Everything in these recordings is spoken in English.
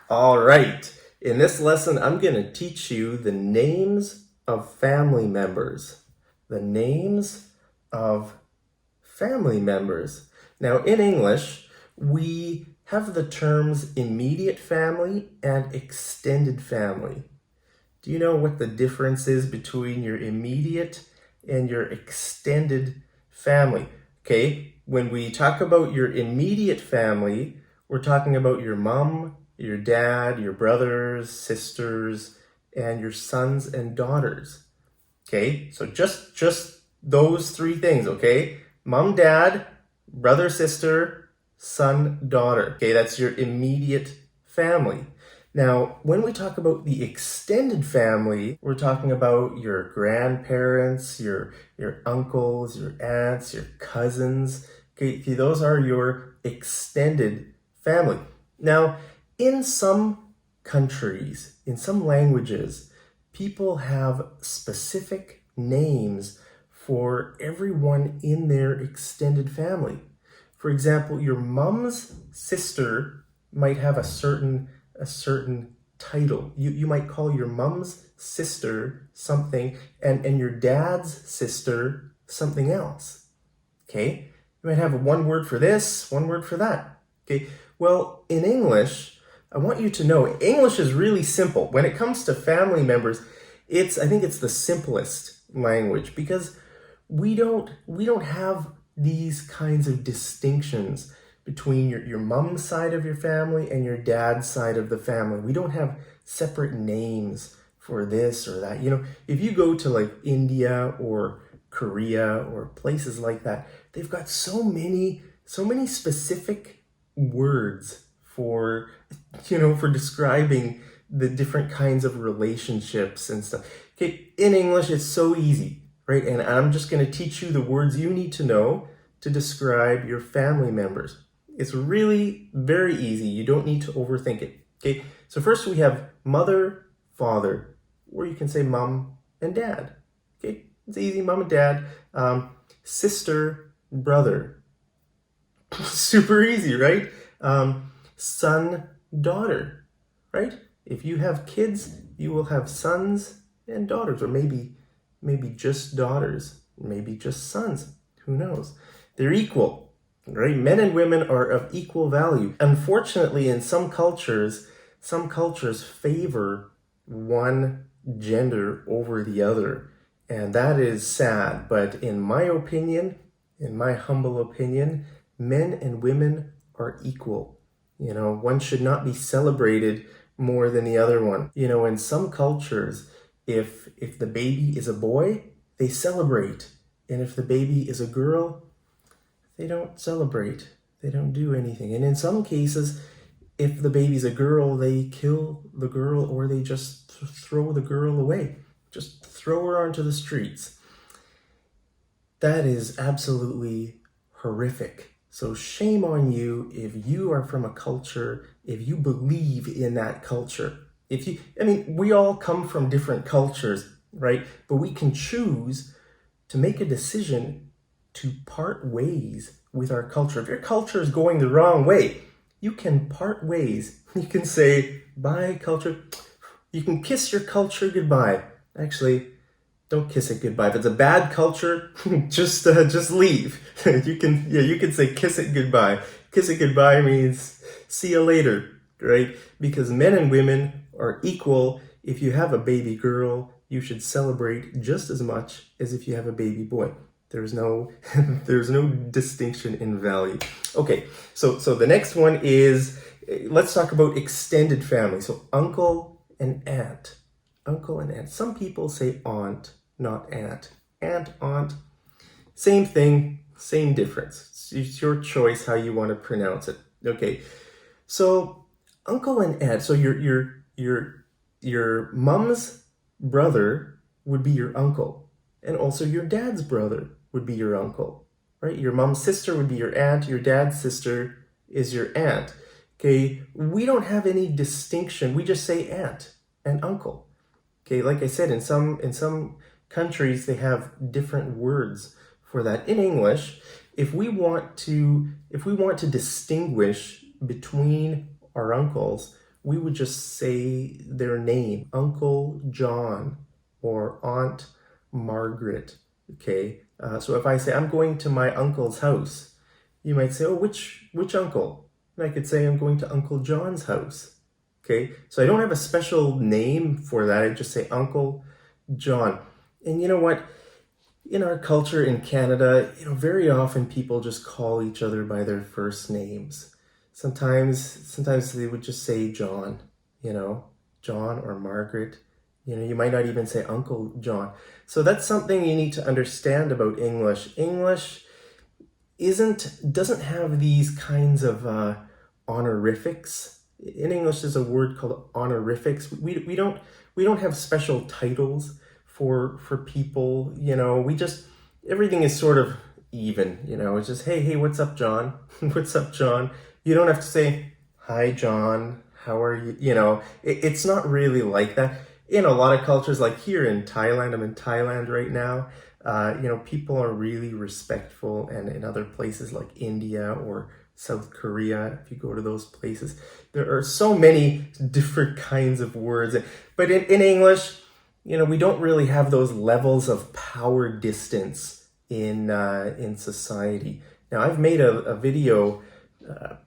All right. In this lesson, I'm going to teach you the names of family members. The names of family members. Now, in English, we have the terms immediate family and extended family. Do you know what the difference is between your immediate and your extended family? Okay, when we talk about your immediate family, we're talking about your mom, your dad, your brothers, sisters, and your sons and daughters. Okay, so just those three things, okay? Mom, dad, brother, sister, son, daughter. Okay, that's your immediate family. Now, when we talk about the extended family, we're talking about your grandparents, your uncles, your aunts, your cousins. Okay, those are your extended family. Now, in some countries, in some languages, people have specific names for everyone in their extended family. For example, your mom's sister might have a certain title. You might call your mom's sister something and your dad's sister something else. Okay? You might have one word for this, one word for that. Okay? Well, in English, I want you to know English is really simple. When it comes to family members, I think it's the simplest language because we don't have these kinds of distinctions between your mom's side of your family and your dad's side of the family. We don't have separate names for this or that. You know, if you go to like India or Korea or places like that, they've got so many specific words for describing the different kinds of relationships and stuff. Okay, in English, it's so easy, right? And I'm just going to teach you the words you need to know to describe your family members. It's really very easy. You don't need to overthink it. Okay, so first we have mother, father, or you can say mom and dad. Okay, it's easy, mom and dad. Sister, brother. Super easy, right? Son, daughter, right? If you have kids, you will have sons and daughters, or maybe just daughters, maybe just sons. Who knows? They're equal, right? Men and women are of equal value. Unfortunately, in some cultures favor one gender over the other, and that is sad. But in my opinion, in my humble opinion, men and women are equal. You know, one should not be celebrated more than the other one. You know, in some cultures, if the baby is a boy, they celebrate. And if the baby is a girl, they don't celebrate. They don't do anything. And in some cases, if the baby's a girl, they kill the girl or they just throw the girl away. Just throw her onto the streets. That is absolutely horrific. So shame on you if you are from a culture, if you believe in that culture. We all come from different cultures, right? But we can choose to make a decision to part ways with our culture. If your culture is going the wrong way, you can part ways. You can say, bye, culture. You can kiss your culture goodbye. Actually, don't kiss it goodbye. If it's a bad culture, just leave. You can say kiss it goodbye. Kiss it goodbye means see you later, right? Because men and women are equal. If you have a baby girl, you should celebrate just as much as if you have a baby boy. There's no distinction in value. Okay, so the next one is, let's talk about extended family. So uncle and aunt. Uncle and aunt. Some people say aunt, not aunt. Aunt, aunt, same thing, same difference. It's your choice how you want to pronounce it. Okay, so uncle and aunt. So your mom's brother would be your uncle, and also your dad's brother would be your uncle, right? Your mom's sister would be your aunt. Your dad's sister is your aunt. Okay, we don't have any distinction. We just say aunt and uncle. Okay, like I said, in some countries they have different words for that. In English, if we want to distinguish between our uncles, we would just say their name, Uncle John or Aunt Margaret. Okay, so if I say I'm going to my uncle's house, you might say, oh, which uncle? And I could say I'm going to Uncle John's house. Okay, so I don't have a special name for that. I just say Uncle John. And you know what? In our culture in Canada, very often people just call each other by their first names. Sometimes they would just say John, John or Margaret. You might not even say Uncle John. So that's something you need to understand about English. English doesn't have these kinds of honorifics. In English, there's a word called honorifics. We don't have special titles for people. Everything is sort of even. It's just hey, what's up, John? What's up, John? You don't have to say hi, John. How are you? It's not really like that. In a lot of cultures, like here in Thailand, I'm in Thailand right now. People are really respectful, and in other places like India or South Korea, if you go to those places, there are so many different kinds of words. But in English, we don't really have those levels of power distance in society. Now, I've made a video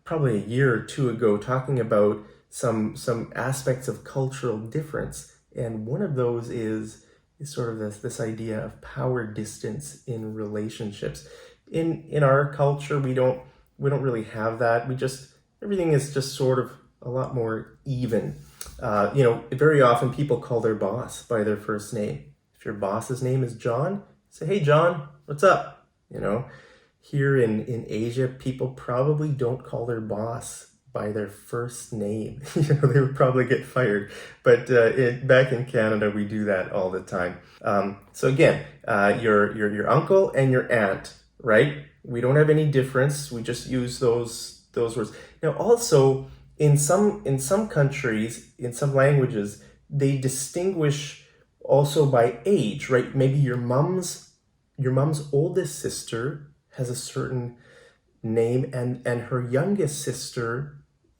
probably a year or two ago talking about some aspects of cultural difference, and one of those is sort of this idea of power distance in relationships. In our culture, we don't really have that. Everything is just sort of a lot more even. Very often people call their boss by their first name. If your boss's name is John, say, hey, John, what's up? Here in Asia, people probably don't call their boss by their first name. They would probably get fired. But back in Canada, we do that all the time. So again, your uncle and your aunt, right? We don't have any difference. We just use those words. Now, also in some countries, in some languages, they distinguish also by age, right? Maybe your mom's oldest sister has a certain name, and her youngest sister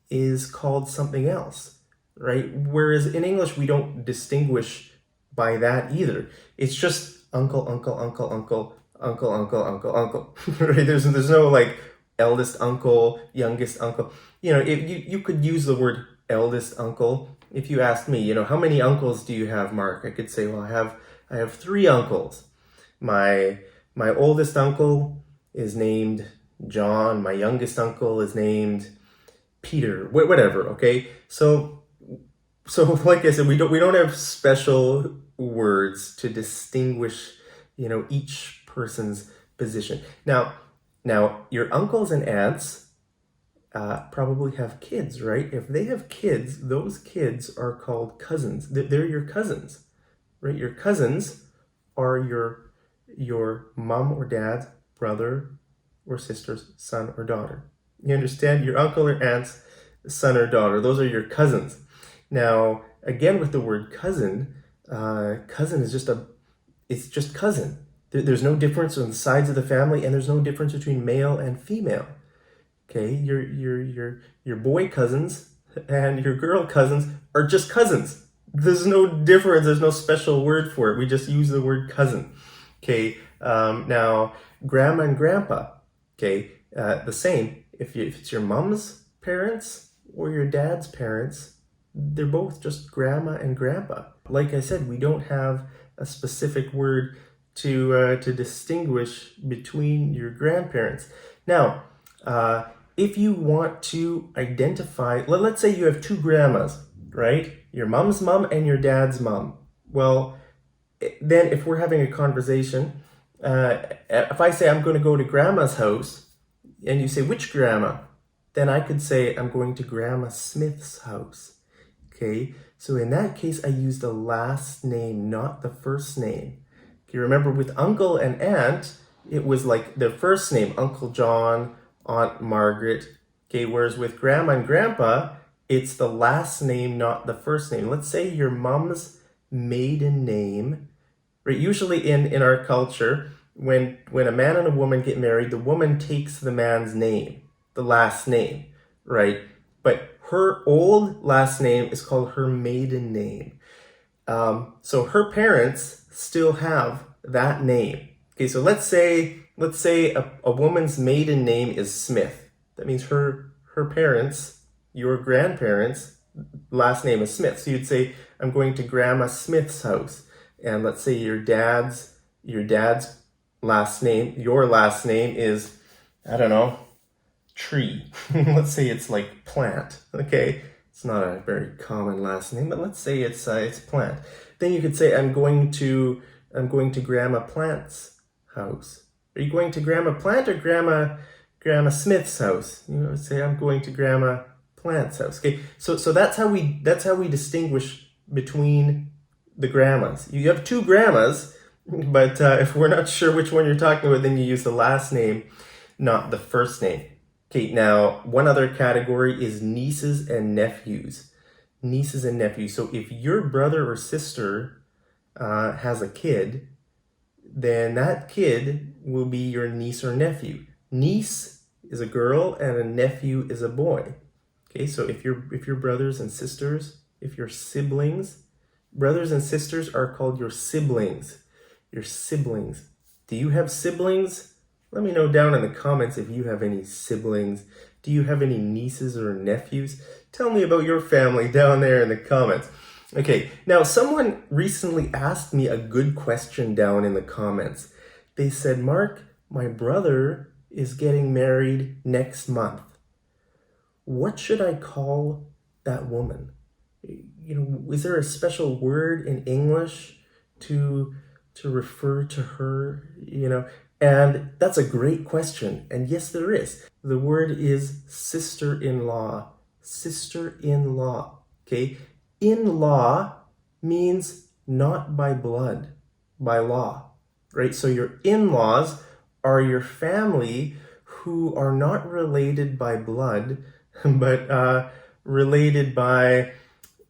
is called something else, right? Whereas in English, we don't distinguish by that either. It's just uncle, uncle, uncle, uncle, uncle, uncle, uncle, uncle, right? There's no like eldest uncle, youngest uncle. If you could use the word eldest uncle. If you asked me, how many uncles do you have, Mark? I could say, well, I have 3 uncles. My oldest uncle is named John. My youngest uncle is named Peter. Whatever. Okay. So like I said, we don't have special words to distinguish, each person's position. Now your uncles and aunts probably have kids, right? If they have kids, those kids are called cousins. They're your cousins, right? Your cousins are your mom or dad's brother or sister's son or daughter. You understand? Your uncle or aunt's son or daughter. Those are your cousins. Now, again, with the word cousin, cousin is just cousin. There's no difference on the sides of the family, and there's no difference between male and female. Okay, your boy cousins and your girl cousins are just cousins. There's no difference. There's no special word for it. We just use the word cousin. Okay, now grandma and grandpa. Okay, the same. If it's your mom's parents or your dad's parents, they're both just grandma and grandpa. Like I said, we don't have a specific word to distinguish between your grandparents. Now, if you want to identify, let's say you have 2 grandmas, right? Your mom's mom and your dad's mom. Well, then if we're having a conversation, if I say I'm going to go to grandma's house, and you say, which grandma? Then I could say, I'm going to Grandma Smith's house. Okay, so in that case, I use the last name, not the first name. Okay, remember with uncle and aunt, it was like their first name, Uncle John, Aunt Margaret. Okay, whereas with grandma and grandpa, it's the last name, not the first name. Let's say your mom's maiden name, right? Usually in our culture, when a man and a woman get married, the woman takes the man's name, the last name, right? But her old last name is called her maiden name. So her parents still have that name. Okay, so let's say a woman's maiden name is Smith. That means her parents, your grandparents, last name is Smith. So you'd say, I'm going to Grandma Smith's house. And let's say your dad's last name, your last name is, I don't know, Tree. Let's say it's like Plant. Okay, it's not a very common last name, but let's say it's Plant. Then you could say, I'm going to Grandma Plant's house. Are you going to Grandma Plant or Grandma Smith's house? You know, say I'm going to Grandma Plant's house. Okay, so that's how we distinguish between the grandmas. You have two grandmas, but if we're not sure which one you're talking about, then you use the last name, not the first name. Okay, now one other category is nieces and nephews. Nieces and nephews. So if your brother or sister has a kid, then that kid will be your niece or nephew. Niece is a girl and a nephew is a boy. Okay, so if your brothers and sisters, if your siblings, brothers and sisters are called your siblings. Your siblings. Do you have siblings? Let me know down in the comments if you have any siblings. Do you have any nieces or nephews? Tell me about your family down there in the comments. Okay, now someone recently asked me a good question down in the comments. They said, Mark, my brother is getting married next month. What should I call that woman? You know, is there a special word in English to refer to her, you know? And that's a great question. And yes, there is. The word is sister-in-law. Sister-in-law. Okay? In-law means not by blood, by law, right? So your in-laws are your family who are not related by blood, but related by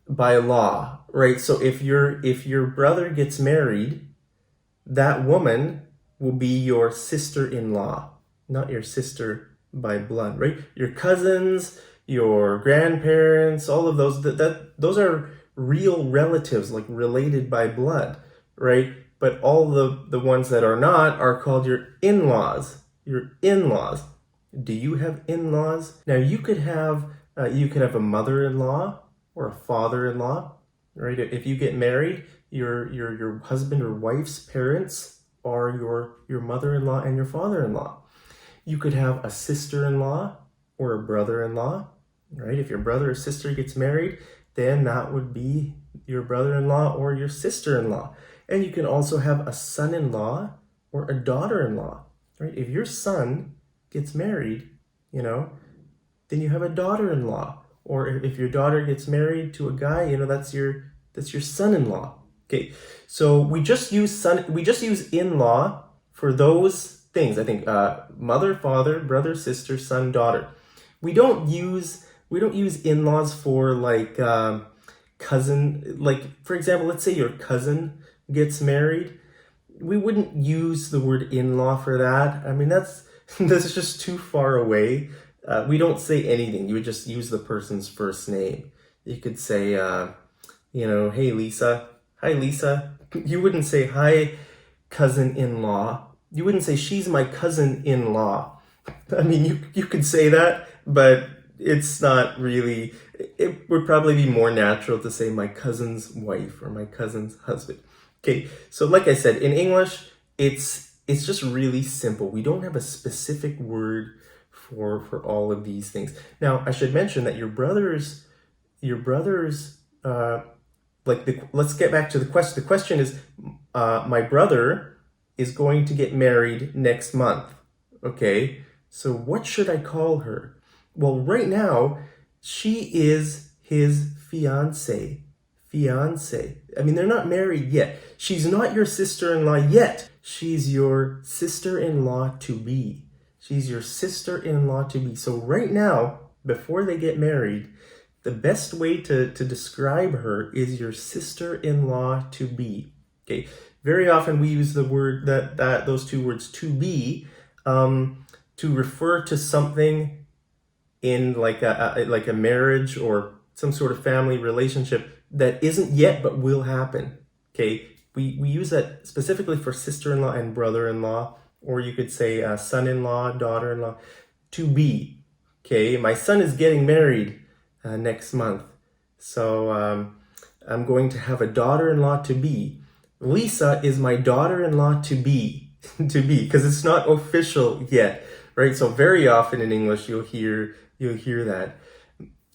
law, right? So if your brother gets married, that woman will be your sister-in-law, not your sister by blood, right? Your cousins, your grandparents, all of those, those are real relatives, like related by blood, right? But all the ones that are not are called your in-laws, your in-laws. Do you have in-laws? Now you could have a mother-in-law or a father-in-law, right? If you get married, your husband or wife's parents are your mother-in-law and your father-in-law. You could have a sister-in-law or a brother-in-law, right? If your brother or sister gets married, then that would be your brother-in-law or your sister-in-law. And you can also have a son-in-law or a daughter-in-law, right? If your son gets married, you know, then you have a daughter-in-law. Or if your daughter gets married to a guy, you know, that's your son-in-law. Okay, so we just use in-law for those things. I think mother, father, brother, sister, son, daughter. We don't use in-laws for like cousin. Like for example, let's say your cousin gets married. We wouldn't use the word in-law for that. I mean, that's just too far away. We don't say anything. You would just use the person's first name. You could say, you know, hey Lisa. Hi Lisa. You wouldn't say hi cousin-in-law. You wouldn't say she's my cousin-in-law. I mean, you could say that, but it's not really. It would probably be more natural to say my cousin's wife or my cousin's husband. Okay, so like I said, in English, it's just really simple. We don't have a specific word for all of these things. Now, I should mention that your brothers, let's get back to the question. The question is, my brother is going to get married next month. Okay, so what should I call her? Well, right now, she is his fiancee. Fiancee. I mean, they're not married yet. She's not your sister-in-law yet. She's your sister-in-law to be. She's your sister-in-law to be. So right now, before they get married, the best way to describe her is your sister-in-law to be. Okay. Very often we use the word those two words to be to refer to something in like a marriage or some sort of family relationship that isn't yet but will happen. Okay, we use that specifically for sister-in-law and brother-in-law, or you could say son-in-law, daughter-in-law, to be. Okay, my son is getting married next month, so I'm going to have a daughter-in-law to be. Lisa is my daughter-in-law to be, to be, because it's not official yet, right? So very often in English you'll hear that.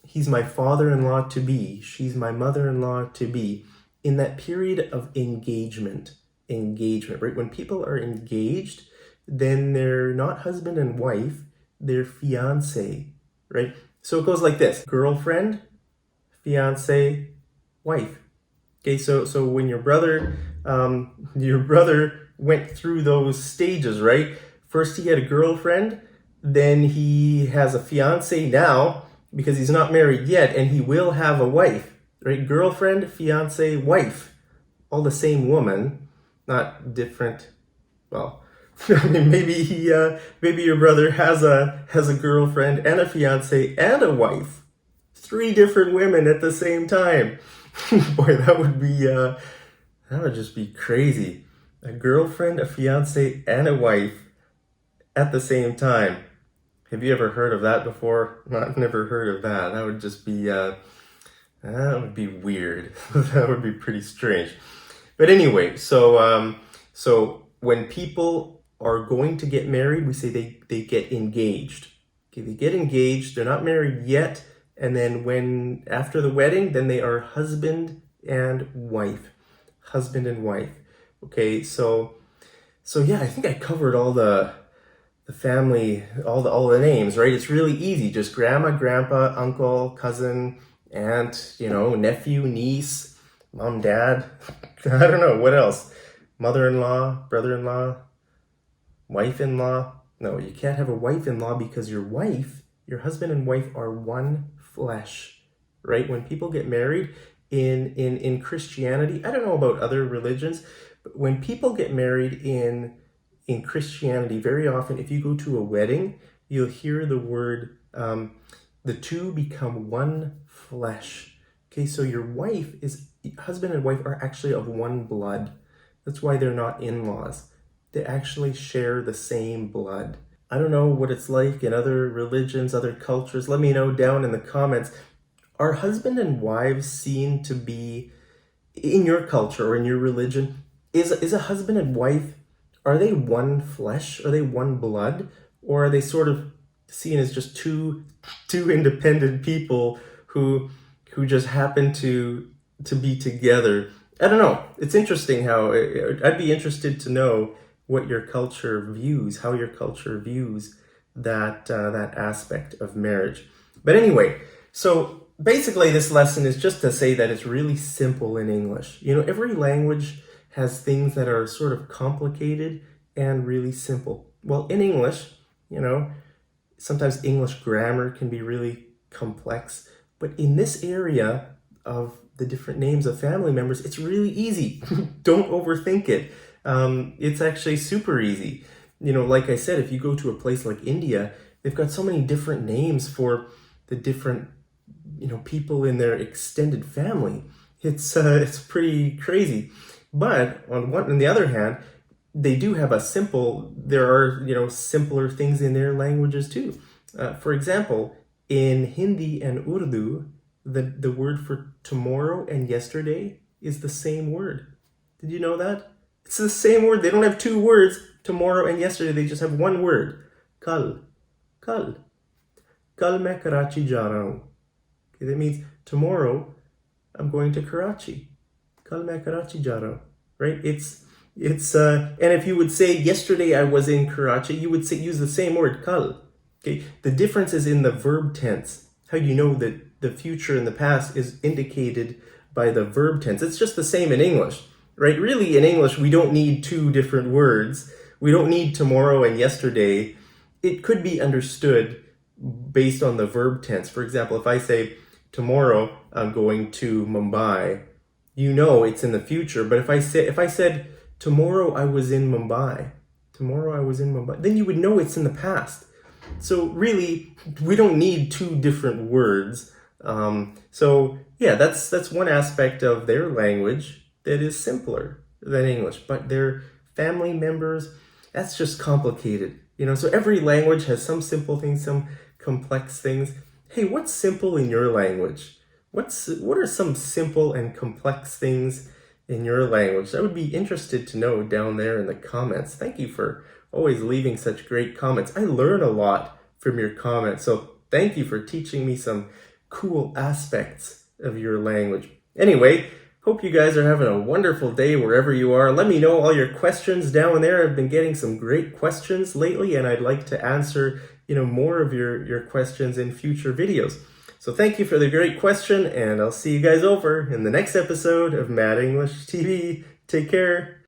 He's my father-in-law to be. She's my mother-in-law to be. In that period of engagement, right? When people are engaged, then they're not husband and wife, they're fiancé, right? So it goes like this: girlfriend, fiancé, wife. Okay, so when your brother went through those stages, right? First he had a girlfriend, then he has a fiancé now because he's not married yet, and he will have a wife, right? Girlfriend, fiancé, wife, all the same woman, not different. Well, I mean, maybe your brother has a girlfriend and a fiancé and a wife, 3 different women at the same time. Boy, that would just be crazy. A girlfriend, a fiancé, and a wife at the same time. Have you ever heard of that before? I've never heard of that. That would just be that would be weird. That would be pretty strange. But anyway, so when people are going to get married, we say they get engaged. Okay, they get engaged. They're not married yet. And then when after the wedding, then they are husband and wife. Husband and wife. Okay, so yeah, I think I covered all the family, all the names, right? It's really easy. Just grandma, grandpa, uncle, cousin, aunt, nephew, niece, mom, dad. I don't know, what else? Mother-in-law, brother-in-law, wife-in-law. No, you can't have a wife-in-law because your husband and wife are one flesh, right? When people get married in Christianity, I don't know about other religions, but when people get married in Christianity, very often, if you go to a wedding, you'll hear the word, the two become one flesh. Okay, so husband and wife are actually of one blood. That's why they're not in-laws. They actually share the same blood. I don't know what it's like in other religions, other cultures. Let me know down in the comments. Are husband and wives seen to be, in your culture or in your religion, is a husband and wife, are they one flesh? Are they one blood? Or are they sort of seen as just two independent people who just happen to be together? I don't know. It's interesting how I'd be interested to know what your culture views, how your culture views that aspect of marriage. But anyway, so basically this lesson is just to say that it's really simple in English. Every language has things that are sort of complicated and really simple. Well, in English, sometimes English grammar can be really complex, but in this area of the different names of family members, it's really easy. Don't overthink it. It's actually super easy. Like I said, if you go to a place like India, they've got so many different names for the different, people in their extended family. It's pretty crazy. But on the other hand, they do have there are, simpler things in their languages too. For example, in Hindi and Urdu, the word for tomorrow and yesterday is the same word. Did you know that? It's the same word. They don't have 2 words, tomorrow and yesterday. They just have 1 word. Kal. Kal. Kal main Karachi ja raha hu. Okay, that means tomorrow I'm going to Karachi. Kal main Karachi ja raha hu. Right? It's and if you would say yesterday I was in Karachi, you would use the same word, kal. Okay? The difference is in the verb tense. How you know that the future and the past is indicated by the verb tense. It's just the same in English. Right? Really, in English, we don't need 2 different words. We don't need tomorrow and yesterday. It could be understood based on the verb tense. For example, if I say, tomorrow I'm going to Mumbai, it's in the future. But if I said, tomorrow I was in Mumbai, then you would know it's in the past. So really, we don't need two different words. So yeah, that's one aspect of their language that is simpler than English. But their family members, that's just complicated. So every language has some simple things, some complex things. Hey, what's simple in your language? What are some simple and complex things in your language? I would be interested to know down there in the comments. Thank you for always leaving such great comments. I learn a lot from your comments, so thank you for teaching me some cool aspects of your language. Anyway, hope you guys are having a wonderful day wherever you are. Let me know all your questions down there. I've been getting some great questions lately, and I'd like to answer more of your questions in future videos. So thank you for the great question, and I'll see you guys over in the next episode of Mad English TV. Take care.